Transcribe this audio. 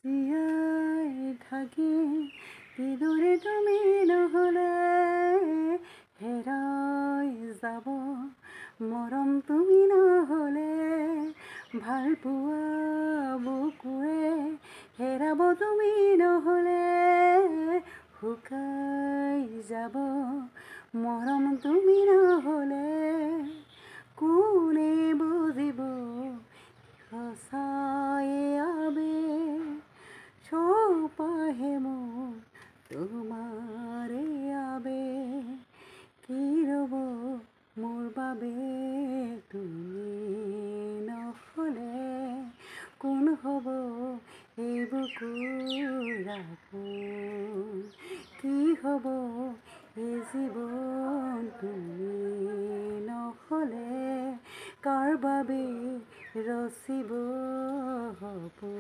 জীয়াই থাকি কিদৰে তুমি নহ'লে হেৰাই যাব মৰম তুমি নহ'লে ভাল পোৱা বুকুৱে হেৰাব তুমি নহ'লে শুকাই যাব মৰম তুমি নহ'লে কোনে বুজিব সঁচাই আবেগ চৌপাহে মোৰ তোমাৰে আবেগ কি ৰ'ব মোৰ বাবে তুমি নহ'লে কোন হ'ব এই বুকুৰ আপোন কি হ'ব এই জীৱন তুমি নহ'লে কাৰ বাবে ৰচিব সপোন